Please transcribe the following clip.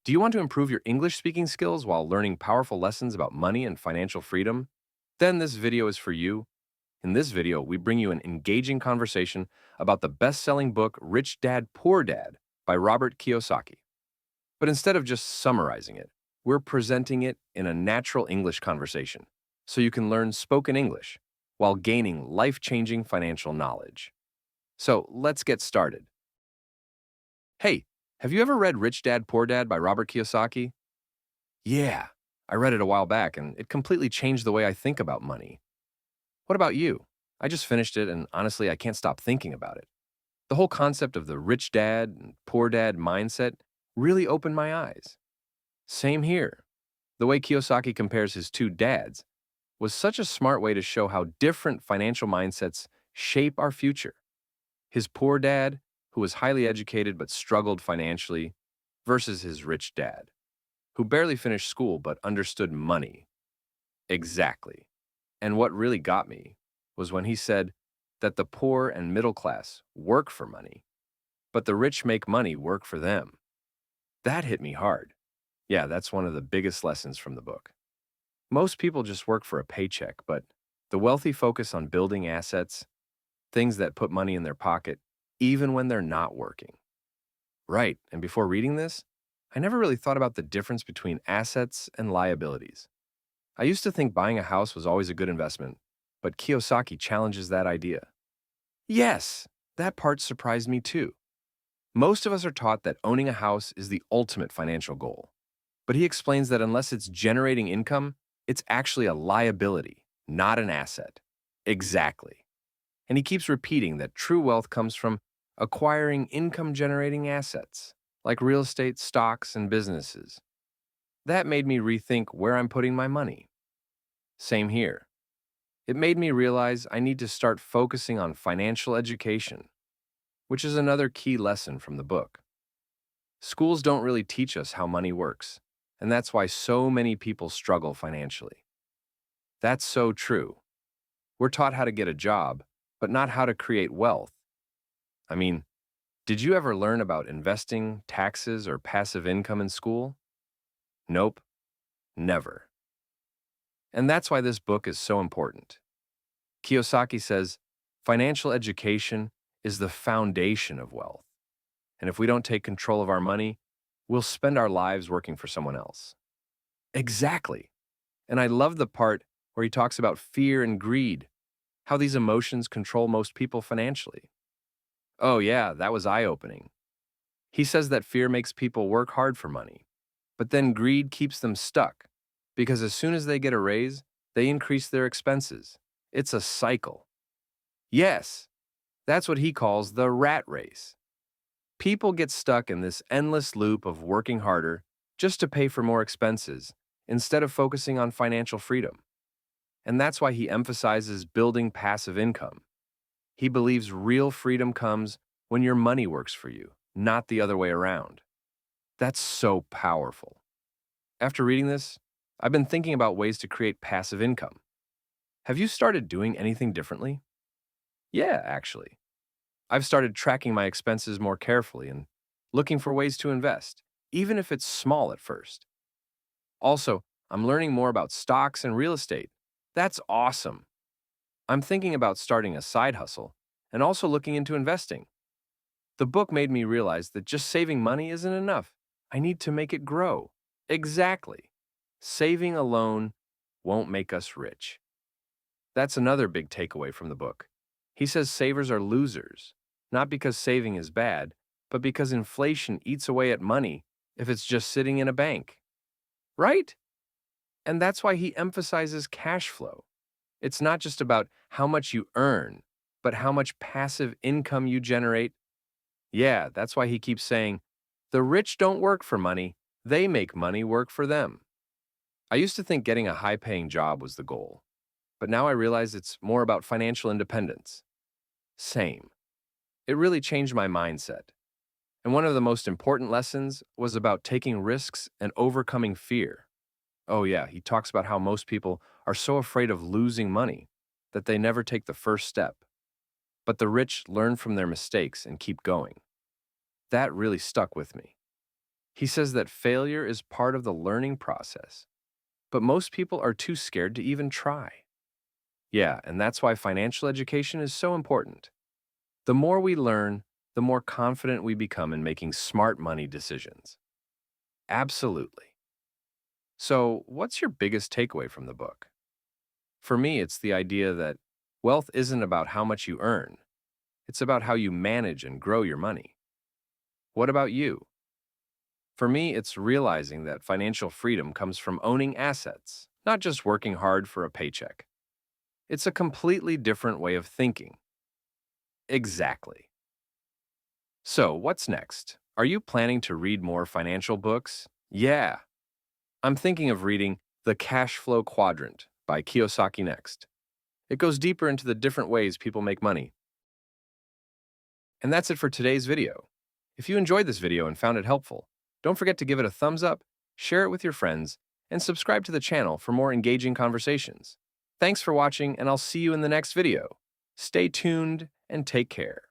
Do you want to improve your English speaking skills while learning powerful lessons about money and financial freedom? Then this video is for you. In this video, we bring you an engaging conversation about the best-selling book Rich Dad, Poor Dad by Robert Kiyosaki. But instead of just summarizing it, we're presenting it in a natural English conversation so you can learn spoken English while gaining life-changing financial knowledge. So let's get started. Hey, have you ever read Rich Dad, Poor Dad by Robert Kiyosaki? Yeah, I read it a while back and it completely changed the way I think about money. What about you? I just finished it and honestly, I can't stop thinking about it. The whole concept of the rich dad and poor dad mindset really opened my eyes. Same here. The way Kiyosaki compares his two dads was such a smart way to show how different financial mindsets shape our future. His poor dad, who was highly educated but struggled financially, versus his rich dad, who barely finished school but understood money. Exactly. And what really got me was when he said that the poor and middle class work for money, but the rich make money work for them. That hit me hard. Yeah, that's one of the biggest lessons from the book. Most people just work for a paycheck, but the wealthy focus on building assets, things that put money in their pocket, even when they're not working. Right, and before reading this, I never really thought about the difference between assets and liabilities. I used to think buying a house was always a good investment, but Kiyosaki challenges that idea. Yes, that part surprised me too. Most of us are taught that owning a house is the ultimate financial goal. But he explains that unless it's generating income, it's actually a liability, not an asset. Exactly. And he keeps repeating that true wealth comes from acquiring income-generating assets, like real estate, stocks, and businesses. That made me rethink where I'm putting my money. Same here. It made me realize I need to start focusing on financial education, which is another key lesson from the book. Schools don't really teach us how money works, and that's why so many people struggle financially. That's so true. We're taught how to get a job, but not how to create wealth. I mean, did you ever learn about investing, taxes, or passive income in school? Nope, never. And that's why this book is so important. Kiyosaki says, financial education is the foundation of wealth. And if we don't take control of our money, we'll spend our lives working for someone else. Exactly. And I love the part where he talks about fear and greed, how these emotions control most people financially. Oh, yeah, that was eye-opening. He says that fear makes people work hard for money, but then greed keeps them stuck, because as soon as they get a raise, they increase their expenses. It's a cycle. Yes, that's what he calls the rat race. People get stuck in this endless loop of working harder just to pay for more expenses instead of focusing on financial freedom. And that's why he emphasizes building passive income. He believes real freedom comes when your money works for you, not the other way around. That's so powerful. After reading this, I've been thinking about ways to create passive income. Have you started doing anything differently? Yeah, actually. I've started tracking my expenses more carefully and looking for ways to invest, even if it's small at first. Also, I'm learning more about stocks and real estate. That's awesome. I'm thinking about starting a side hustle and also looking into investing. The book made me realize that just saving money isn't enough. I need to make it grow. Exactly. Saving alone won't make us rich. That's another big takeaway from the book. He says savers are losers, not because saving is bad, but because inflation eats away at money if it's just sitting in a bank. Right? And that's why he emphasizes cash flow. It's not just about how much you earn, but how much passive income you generate. Yeah, that's why he keeps saying, the rich don't work for money, they make money work for them. I used to think getting a high-paying job was the goal, but now I realize it's more about financial independence. Same. It really changed my mindset. And one of the most important lessons was about taking risks and overcoming fear. Oh, yeah, he talks about how most people are so afraid of losing money that they never take the first step. But the rich learn from their mistakes and keep going. That really stuck with me. He says that failure is part of the learning process, but most people are too scared to even try. Yeah, and that's why financial education is so important. The more we learn, the more confident we become in making smart money decisions. Absolutely. So, what's your biggest takeaway from the book? For me, it's the idea that wealth isn't about how much you earn, it's about how you manage and grow your money. What about you? For me, it's realizing that financial freedom comes from owning assets, not just working hard for a paycheck. It's a completely different way of thinking. Exactly. So, what's next? Are you planning to read more financial books? Yeah, I'm thinking of reading The Cash Flow Quadrant by Kiyosaki next. It goes deeper into the different ways people make money. And that's it for today's video. If you enjoyed this video and found it helpful, don't forget to give it a thumbs up, share it with your friends, and subscribe to the channel for more engaging conversations. Thanks for watching, and I'll see you in the next video. Stay tuned and take care.